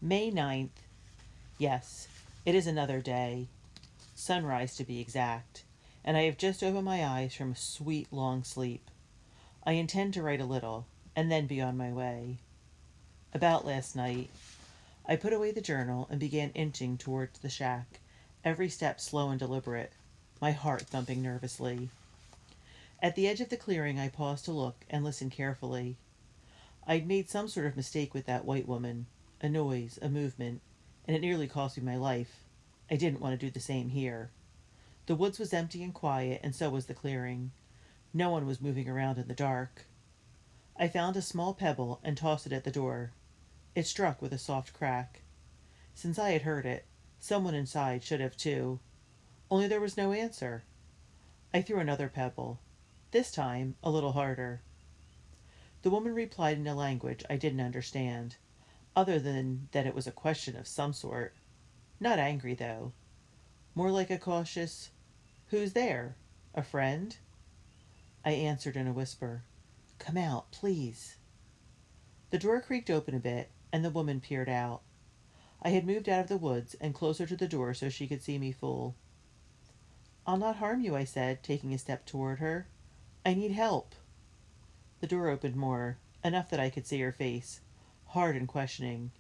May 9th. Yes, it is another day. Sunrise to be exact. And I have just opened my eyes from a sweet long sleep. I intend to write a little, and then be on my way. About last night, I put away the journal and began inching towards the shack, every step slow and deliberate, my heart thumping nervously. At the edge of the clearing, I paused to look and listen carefully. I'd made some sort of mistake with that white woman, a noise, a movement, and it nearly cost me my life. I didn't want to do the same here. The woods was empty and quiet, and so was the clearing. No one was moving around in the dark. I found a small pebble and tossed it at the door. It struck with a soft crack. Since I had heard it, someone inside should have too. Only there was no answer. I threw another pebble, this time a little harder. The woman replied in a language I didn't understand, other than that it was a question of some sort. Not angry, though. More like a cautious, "Who's there? A friend?" I answered in a whisper, "Come out, please." The door creaked open a bit, and the woman peered out. I had moved out of the woods and closer to the door so she could see me full. "I'll not harm you," I said, taking a step toward her. "I need help." The door opened more, enough that I could see her face, hard and questioning,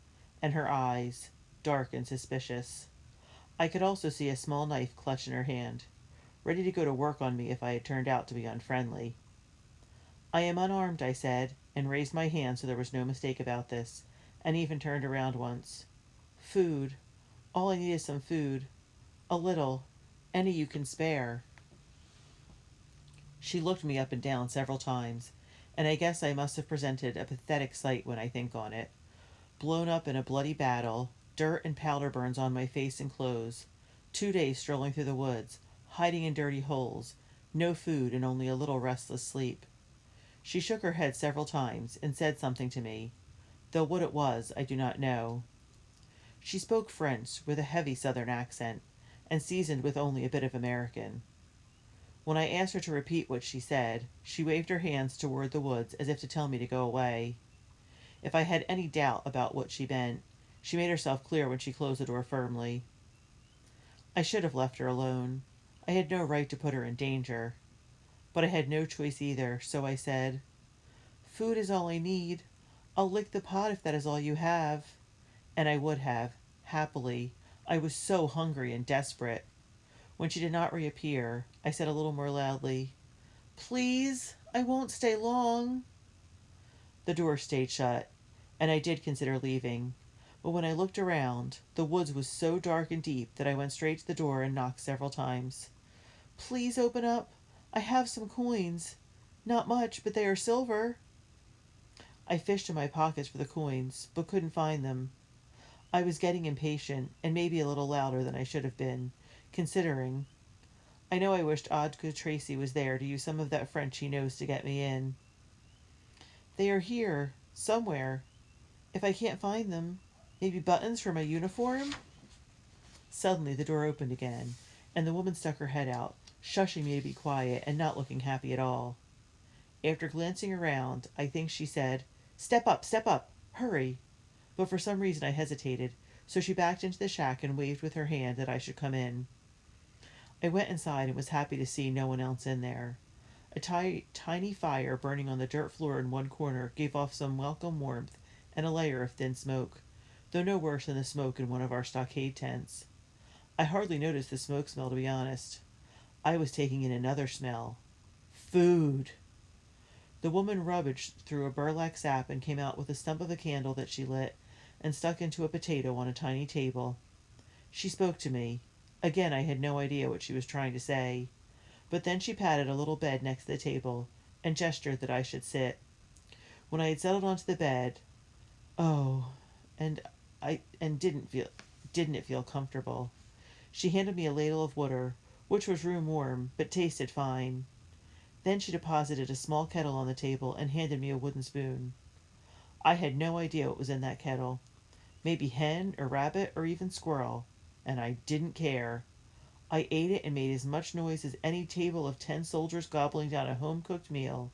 and her eyes, dark and suspicious. I could also see a small knife clutched in her hand, ready to go to work on me if I had turned out to be unfriendly. "I am unarmed," I said, and raised my hand so there was no mistake about this, and even turned around once. "Food. All I need is some food. A little. Any you can spare." She looked me up and down several times, and I guess I must have presented a pathetic sight when I think on it. Blown up in a bloody battle, dirt and powder burns on my face and clothes, 2 days strolling through the woods, hiding in dirty holes, no food and only a little restless sleep. She shook her head several times and said something to me, though what it was I do not know. She spoke French with a heavy southern accent, and seasoned with only a bit of American. When I asked her to repeat what she said, she waved her hands toward the woods as if to tell me to go away. If I had any doubt about what she meant, she made herself clear when she closed the door firmly. I should have left her alone. I had no right to put her in danger. But I had no choice either, so I said, "Food is all I need. I'll lick the pot if that is all you have." And I would have, happily. I was so hungry and desperate. When she did not reappear, I said a little more loudly, "Please, I won't stay long." The door stayed shut, and I did consider leaving. But when I looked around, the woods was so dark and deep that I went straight to the door and knocked several times. "Please open up. I have some coins. Not much, but they are silver." I fished in my pockets for the coins, but couldn't find them. I was getting impatient, and maybe a little louder than I should have been, considering. I know I wished Odgood Tracy was there to use some of that French he knows to get me in. "They are here, somewhere. If I can't find them, maybe buttons for my uniform?" Suddenly the door opened again, and the woman stuck her head out, shushing me to be quiet and not looking happy at all. After glancing around, I think she said, step up, hurry." But for some reason I hesitated, so she backed into the shack and waved with her hand that I should come in. I went inside and was happy to see no one else in there. A tiny fire burning on the dirt floor in one corner gave off some welcome warmth and a layer of thin smoke, though no worse than the smoke in one of our stockade tents. I hardly noticed the smoke smell, to be honest. I was taking in another smell. Food. The woman rummaged through a burlap sack and came out with a stump of a candle that she lit and stuck into a potato on a tiny table. She spoke to me. Again, I had no idea what she was trying to say. But then she patted a little bed next to the table and gestured that I should sit. When I had settled onto the bed, oh, and didn't it feel comfortable? She handed me a ladle of water, which was room warm, but tasted fine. Then she deposited a small kettle on the table and handed me a wooden spoon. I had no idea what was in that kettle. Maybe hen or rabbit or even squirrel. And I didn't care. I ate it and made as much noise as any table of 10 soldiers gobbling down a home-cooked meal.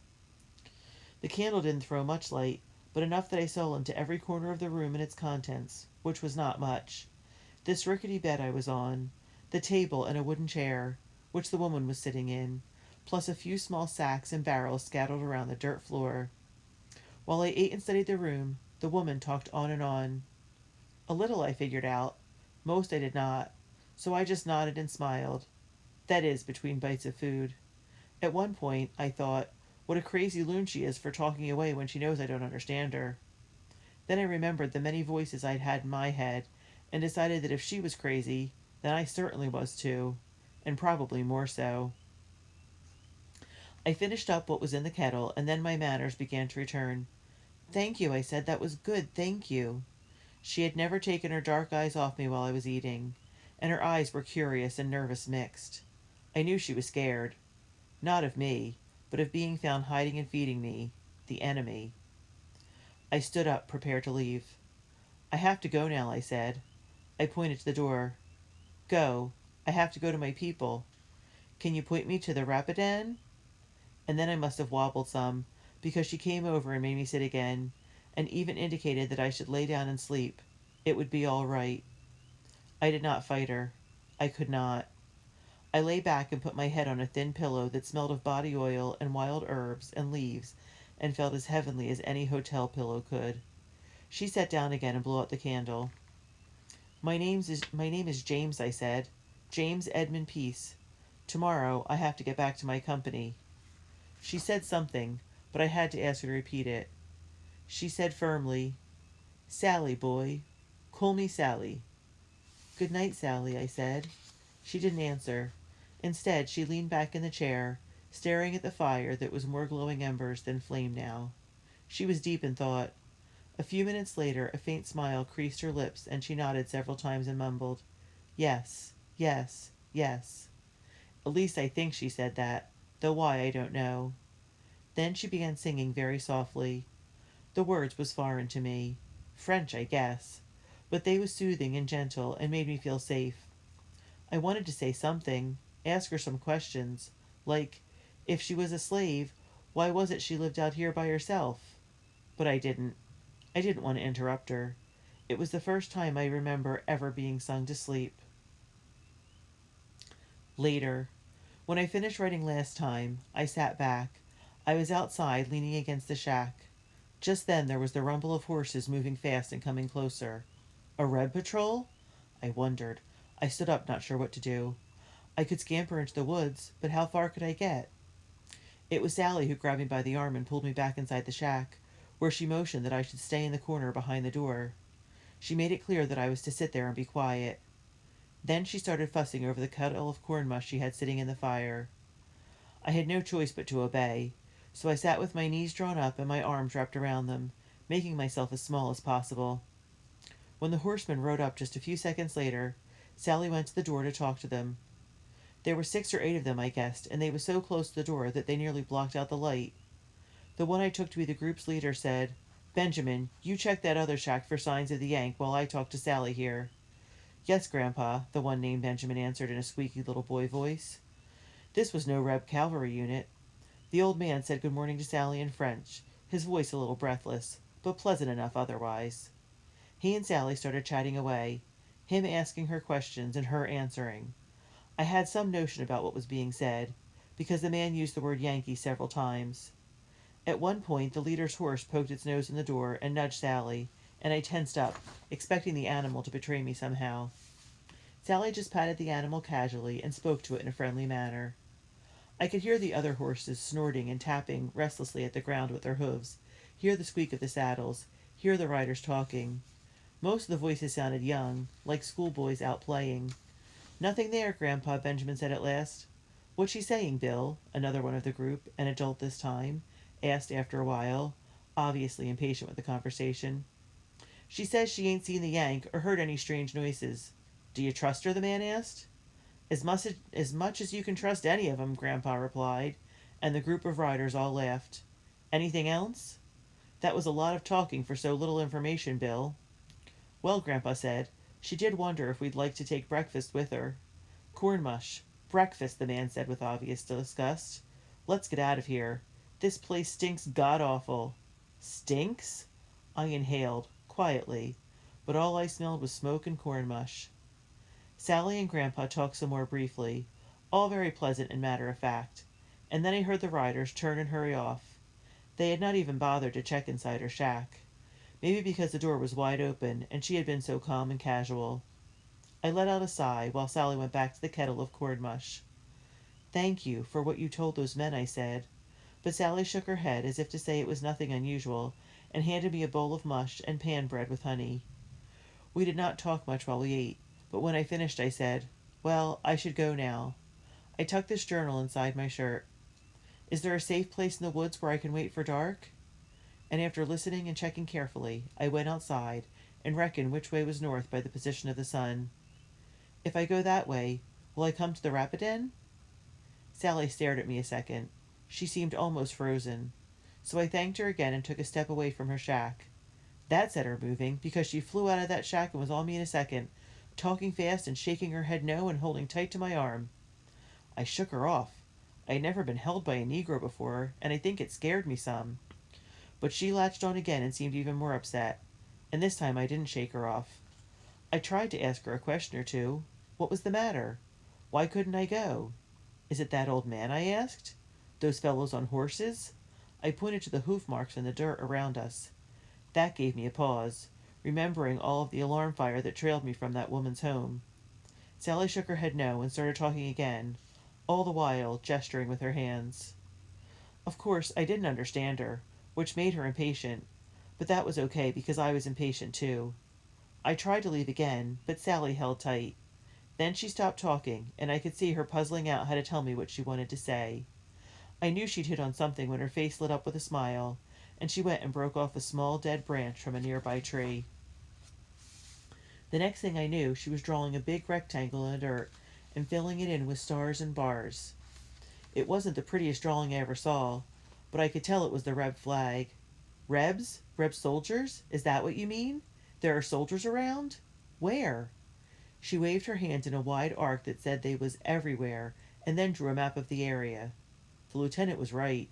The candle didn't throw much light, but enough that I saw into every corner of the room and its contents, which was not much. This rickety bed I was on, the table and a wooden chair, which the woman was sitting in, plus a few small sacks and barrels scattered around the dirt floor. While I ate and studied the room, the woman talked on and on. A little I figured out, most I did not, so I just nodded and smiled. That is, between bites of food. At one point, I thought, what a crazy loon she is for talking away when she knows I don't understand her. Then I remembered the many voices I'd had in my head, and decided that if she was crazy, then I certainly was too, and probably more so. I finished up what was in the kettle, and then my manners began to return. "Thank you," I said. "That was good, thank you." She had never taken her dark eyes off me while I was eating, and her eyes were curious and nervous mixed. I knew she was scared. Not of me, but of being found hiding and feeding me, the enemy. I stood up, prepared to leave. "I have to go now," I said. I pointed to the door. "Go. I have to go to my people. Can you point me to the Rapidan?" And then I must have wobbled some, because she came over and made me sit again, and even indicated that I should lay down and sleep. It would be all right. I did not fight her. I could not. I lay back and put my head on a thin pillow that smelled of body oil and wild herbs and leaves and felt as heavenly as any hotel pillow could. She sat down again and blew out the candle. My name is James," I said. "James Edmond Pease. Tomorrow I have to get back to my company." She said something, but I had to ask her to repeat it. She said firmly, "Sally, boy. Call me Sally." "Good night, Sally," I said. She didn't answer. Instead, she leaned back in the chair, staring at the fire that was more glowing embers than flame now. She was deep in thought. A few minutes later, a faint smile creased her lips, and she nodded several times and mumbled, "Yes, yes, yes." At least I think she said that, though why I don't know. Then she began singing very softly. The words was foreign to me. French, I guess. But they was soothing and gentle and made me feel safe. I wanted to say something, ask her some questions, like, if she was a slave, why was it she lived out here by herself? But I didn't. I didn't want to interrupt her. It was the first time I remember ever being sung to sleep. Later, when I finished writing last time, I sat back. I was outside, leaning against the shack. Just then there was the rumble of horses moving fast and coming closer. A red patrol? I wondered. I stood up, not sure what to do. I could scamper into the woods, but how far could I get? It was Sally who grabbed me by the arm and pulled me back inside the shack, where she motioned that I should stay in the corner behind the door. She made it clear that I was to sit there and be quiet. Then she started fussing over the kettle of corn mush she had sitting in the fire. I had no choice but to obey, so I sat with my knees drawn up and my arms wrapped around them, making myself as small as possible. When the horsemen rode up just a few seconds later, Sally went to the door to talk to them. There were 6 or 8 of them, I guessed, and they were so close to the door that they nearly blocked out the light. The one I took to be the group's leader said, "Benjamin, you check that other shack for signs of the Yank while I talk to Sally here." "Yes, Grandpa," the one named Benjamin answered in a squeaky little boy voice. This was no Reb cavalry unit. The old man said good morning to Sally in French, his voice a little breathless, but pleasant enough otherwise. He and Sally started chatting away, him asking her questions and her answering. I had some notion about what was being said, because the man used the word Yankee several times. At one point, the leader's horse poked its nose in the door and nudged Sally, and I tensed up, expecting the animal to betray me somehow. Sally just patted the animal casually and spoke to it in a friendly manner. I could hear the other horses snorting and tapping restlessly at the ground with their hooves, hear the squeak of the saddles, hear the riders talking. Most of the voices sounded young, like schoolboys out playing. "Nothing there, Grandpa," Benjamin said at last. "What's she saying, Bill?" another one of the group, an adult this time, asked after a while, obviously impatient with the conversation. "She says she ain't seen the Yank or heard any strange noises." "Do you trust her?" the man asked. As much as you can trust any of 'em," Grandpa replied, and the group of riders all laughed. "Anything else?" "That was a lot of talking for so little information, Bill." "Well," Grandpa said, "she did wonder if we'd like to take breakfast with her." "Corn mush. Breakfast," the man said with obvious disgust. "Let's get out of here. This place stinks god-awful." "Stinks?" I inhaled, quietly, but all I smelled was smoke and corn mush. Sally and Grandpa talked some more briefly, all very pleasant and matter of fact, and then I heard the riders turn and hurry off. They had not even bothered to check inside her shack, maybe because the door was wide open and she had been so calm and casual. I let out a sigh while Sally went back to the kettle of corn mush. "Thank you for what you told those men," I said, but Sally shook her head as if to say it was nothing unusual, and handed me a bowl of mush and pan bread with honey. We did not talk much while we ate, but when I finished I said, "Well, I should go now." I tucked this journal inside my shirt. "Is there a safe place in the woods where I can wait for dark?" And after listening and checking carefully, I went outside and reckoned which way was north by the position of the sun. "If I go that way, will I come to the Rapidan?" Sally stared at me a second. She seemed almost frozen. So I thanked her again and took a step away from her shack. That set her moving, because she flew out of that shack and was on me in a second, talking fast and shaking her head no and holding tight to my arm. I shook her off. I had never been held by a Negro before, and I think it scared me some. But she latched on again and seemed even more upset, and this time I didn't shake her off. I tried to ask her a question or two. What was the matter? Why couldn't I go? "Is it that old man?" I asked. "Those fellows on horses?" I pointed to the hoof marks in the dirt around us. That gave me a pause, remembering all of the alarm fire that trailed me from that woman's home. Sally shook her head no and started talking again, all the while gesturing with her hands. Of course, I didn't understand her, which made her impatient, but that was okay because I was impatient too. I tried to leave again, but Sally held tight. Then she stopped talking, and I could see her puzzling out how to tell me what she wanted to say. I knew she'd hit on something when her face lit up with a smile, and she went and broke off a small dead branch from a nearby tree. The next thing I knew, she was drawing a big rectangle in the dirt and filling it in with stars and bars. It wasn't the prettiest drawing I ever saw, but I could tell it was the Reb flag. "Rebs? Reb soldiers? Is that what you mean? There are soldiers around? Where?" She waved her hand in a wide arc that said they was everywhere, and then drew a map of the area. The lieutenant was right.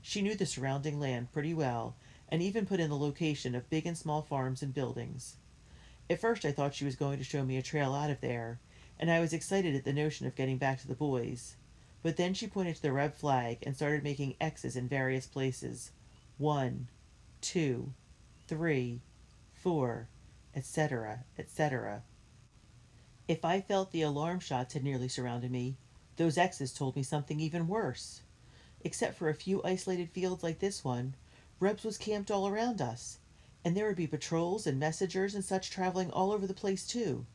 She knew the surrounding land pretty well, and even put in the location of big and small farms and buildings. At first I thought she was going to show me a trail out of there, and I was excited at the notion of getting back to the boys. But then she pointed to the red flag and started making X's in various places. 1, 2, 3, 4, etc., etc. If I felt the alarm shots had nearly surrounded me, those X's told me something even worse. Except for a few isolated fields like this one, Rebs was camped all around us, and there would be patrols and messengers and such traveling all over the place too.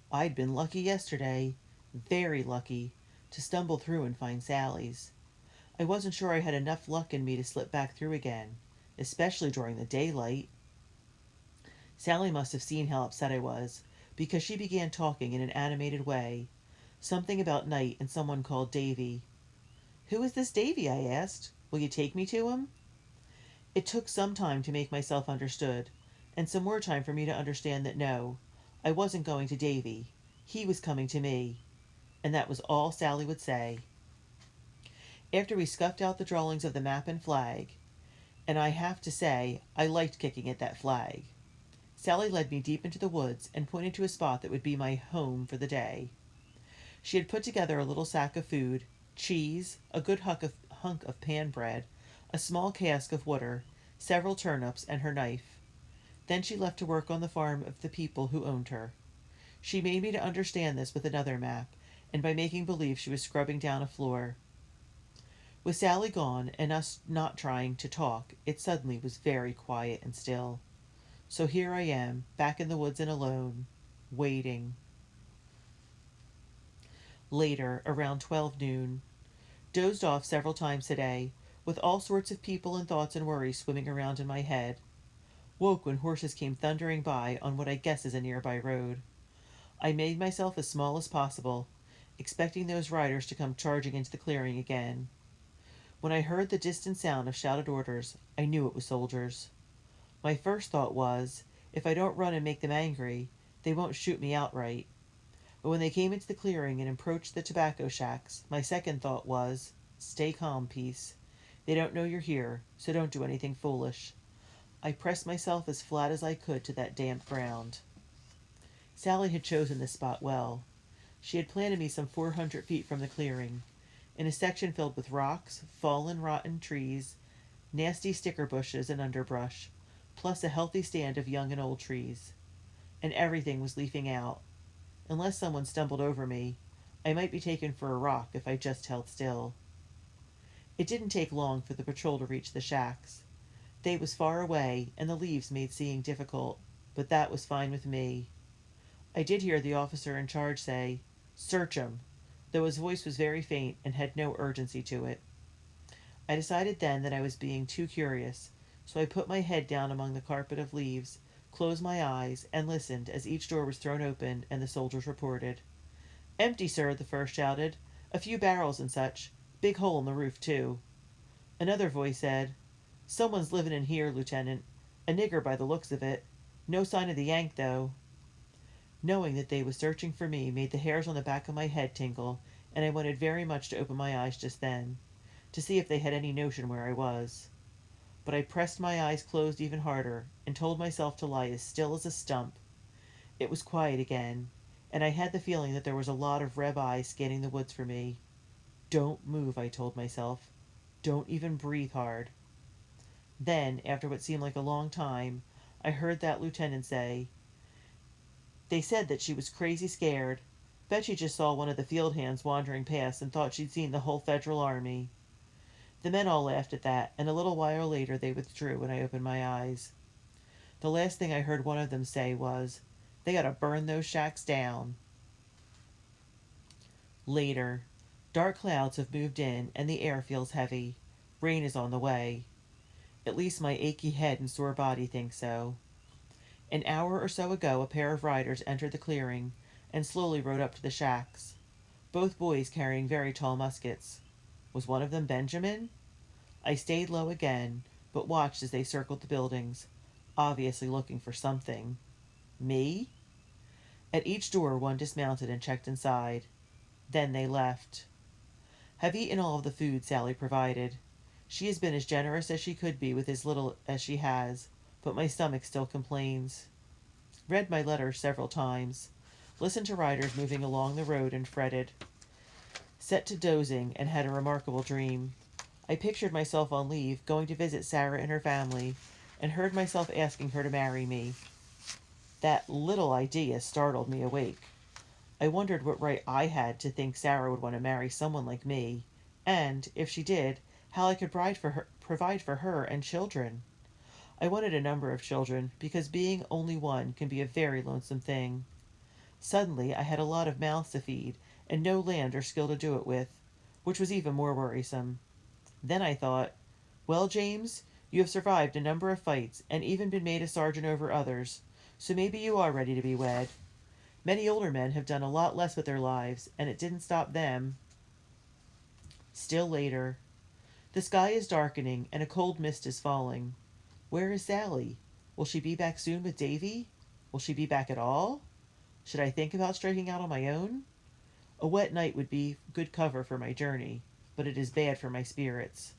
I'd been lucky yesterday, very lucky, to stumble through and find Sally's. I wasn't sure I had enough luck in me to slip back through again, especially during the daylight. Sally must have seen how upset I was, because she began talking in an animated way. Something about night and someone called Davy. "Who is this Davy?" I asked. "Will you take me to him?" It took some time to make myself understood, and some more time for me to understand that no, I wasn't going to Davy. He was coming to me. And that was all Sally would say. After we scuffed out the drawings of the map and flag, and I have to say, I liked kicking at that flag, Sally led me deep into the woods and pointed to a spot that would be my home for the day. She had put together a little sack of food, cheese, a good hunk of pan bread, a small cask of water, several turnips, and her knife. Then she left to work on the farm of the people who owned her. She made me to understand this with another map, and by making believe she was scrubbing down a floor. With Sally gone, and us not trying to talk, it suddenly was very quiet and still. So here I am, back in the woods and alone, waiting. Later, around 12 noon. Dozed off several times today, with all sorts of people and thoughts and worries swimming around in my head. Woke when horses came thundering by on what I guess is a nearby road. I made myself as small as possible, expecting those riders to come charging into the clearing again. When I heard the distant sound of shouted orders, I knew it was soldiers. My first thought was, if I don't run and make them angry, they won't shoot me outright. But when they came into the clearing and approached the tobacco shacks, my second thought was, stay calm, Peace. They don't know you're here, so don't do anything foolish. I pressed myself as flat as I could to that damp ground. Sally had chosen this spot well. She had planted me some 400 feet from the clearing, in a section filled with rocks, fallen rotten trees, nasty sticker bushes and underbrush, plus a healthy stand of young and old trees. And everything was leafing out. Unless someone stumbled over me, I might be taken for a rock if I just held still. It didn't take long for the patrol to reach the shacks. They was far away, and the leaves made seeing difficult, but that was fine with me. I did hear the officer in charge say, "Search 'em," though his voice was very faint and had no urgency to it. I decided then that I was being too curious, so I put my head down among the carpet of leaves, closed my eyes, and listened as each door was thrown open and the soldiers reported. "Empty, sir," the first shouted. "A few barrels and such. Big hole in the roof, too." Another voice said, "Someone's living in here, Lieutenant. A nigger by the looks of it. No sign of the Yank, though." Knowing that they was searching for me made the hairs on the back of my head tingle, and I wanted very much to open my eyes just then, to see if they had any notion where I was. But I pressed my eyes closed even harder, and told myself to lie as still as a stump. It was quiet again, and I had the feeling that there was a lot of red eyes scanning the woods for me. "Don't move," I told myself. "Don't even breathe hard." Then, after what seemed like a long time, I heard that lieutenant say, "They said that she was crazy scared. Bet she just saw one of the field hands wandering past and thought she'd seen the whole Federal Army." The men all laughed at that, and a little while later they withdrew when I opened my eyes. The last thing I heard one of them say was, "They ought to burn those shacks down." Later. Dark clouds have moved in, and the air feels heavy. Rain is on the way. At least my achy head and sore body think so. An hour or so ago a pair of riders entered the clearing and slowly rode up to the shacks, both boys carrying very tall muskets. Was one of them Benjamin? I stayed low again, but watched as they circled the buildings, obviously looking for something. Me? At each door one dismounted and checked inside. Then they left. Have eaten all of the food Sally provided. She has been as generous as she could be with as little as she has, but my stomach still complains. Read my letter several times. Listened to riders moving along the road and fretted. Set to dozing and had a remarkable dream. I pictured myself on leave going to visit Sarah and her family, and heard myself asking her to marry me. That little idea startled me awake. I wondered what right I had to think Sarah would want to marry someone like me, and, if she did, how I could provide for her and children. I wanted a number of children, because being only one can be a very lonesome thing. Suddenly I had a lot of mouths to feed, and no land or skill to do it with, which was even more worrisome. Then I thought, "Well, James, you have survived a number of fights, and even been made a sergeant over others, so maybe you are ready to be wed. Many older men have done a lot less with their lives, and it didn't stop them." Still later. The sky is darkening, and a cold mist is falling. Where is Sally? Will she be back soon with Davy? Will she be back at all? Should I think about striking out on my own? A wet night would be good cover for my journey, but it is bad for my spirits.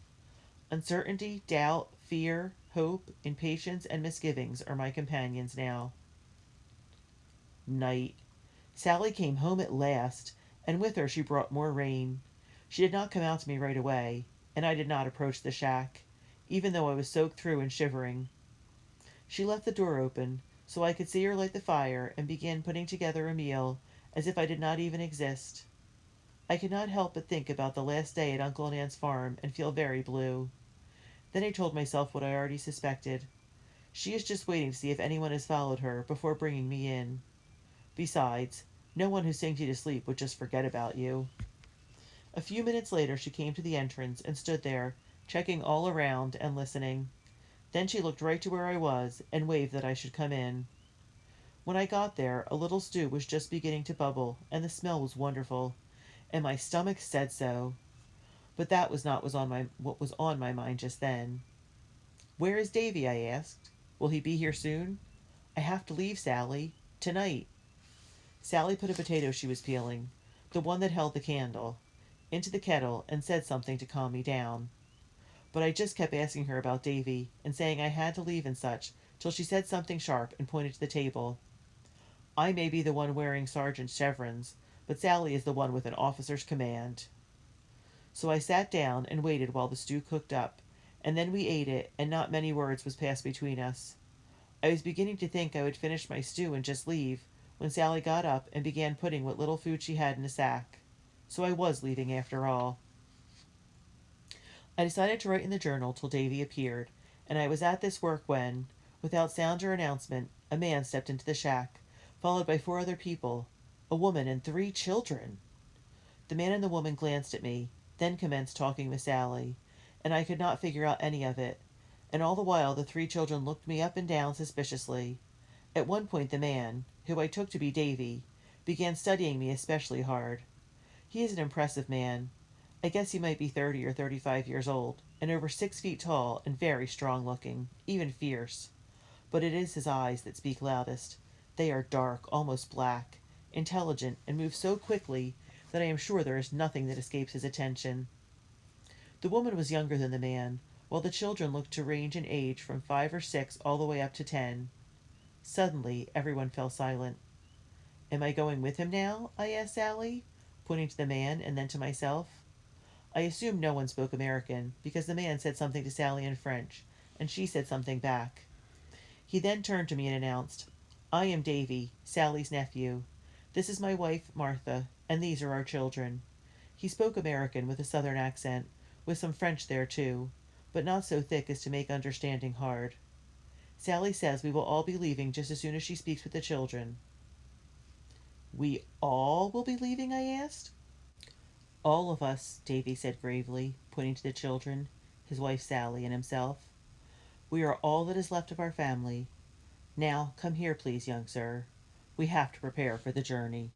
Uncertainty, doubt, fear, hope, impatience, and misgivings are my companions now. Night. Sally came home at last, and with her she brought more rain. She did not come out to me right away, and I did not approach the shack, even though I was soaked through and shivering. She left the door open, so I could see her light the fire and begin putting together a meal as if I did not even exist. I could not help but think about the last day at Uncle and Aunt's farm and feel very blue. Then I told myself what I already suspected. She is just waiting to see if anyone has followed her before bringing me in. Besides, no one who sings you to sleep would just forget about you. A few minutes later she came to the entrance and stood there, checking all around and listening. Then she looked right to where I was and waved that I should come in. When I got there, a little stew was just beginning to bubble, and the smell was wonderful, and my stomach said so. But that was not what was on my mind just then. "Where is Davy?" I asked. "Will he be here soon? I have to leave, Sally. Tonight." Sally put a potato she was peeling, the one that held the candle, into the kettle and said something to calm me down. But I just kept asking her about Davy and saying I had to leave and such, till she said something sharp and pointed to the table. I may be the one wearing sergeant's chevrons, but Sally is the one with an officer's command. So I sat down and waited while the stew cooked up, and then we ate it, and not many words was passed between us. I was beginning to think I would finish my stew and just leave, when Sally got up and began putting what little food she had in a sack. So I was leaving after all. I decided to write in the journal till Davy appeared, and I was at this work when, without sound or announcement, a man stepped into the shack, followed by 4 other people, a woman and 3 children. The man and the woman glanced at me, then commenced talking with Sally, and I could not figure out any of it, and all the while the 3 children looked me up and down suspiciously. At one point the man, who I took to be Davy, began studying me especially hard. He is an impressive man. I guess he might be 30 or 35 years old, and over 6 feet tall and very strong looking, even fierce. But it is his eyes that speak loudest. They are dark, almost black, intelligent, and move so quickly that I am sure there is nothing that escapes his attention. The woman was younger than the man, while the children looked to range in age from 5 or 6 all the way up to 10. Suddenly everyone fell silent. Am I going with him now? I asked Sally, pointing to the man and then to myself. I assumed no one spoke American, because the man said something to Sally in French, and she said something back. He then turned to me and announced, I am Davy, Sally's nephew. This is my wife, Martha, and these are our children. He spoke American with a southern accent, with some French there too, but not so thick as to make understanding hard. Sally says we will all be leaving just as soon as she speaks with the children. We all will be leaving? I asked. All of us, Davy said gravely, pointing to the children, his wife Sally, and himself. We are all that is left of our family. Now, come here, please, young sir. We have to prepare for the journey.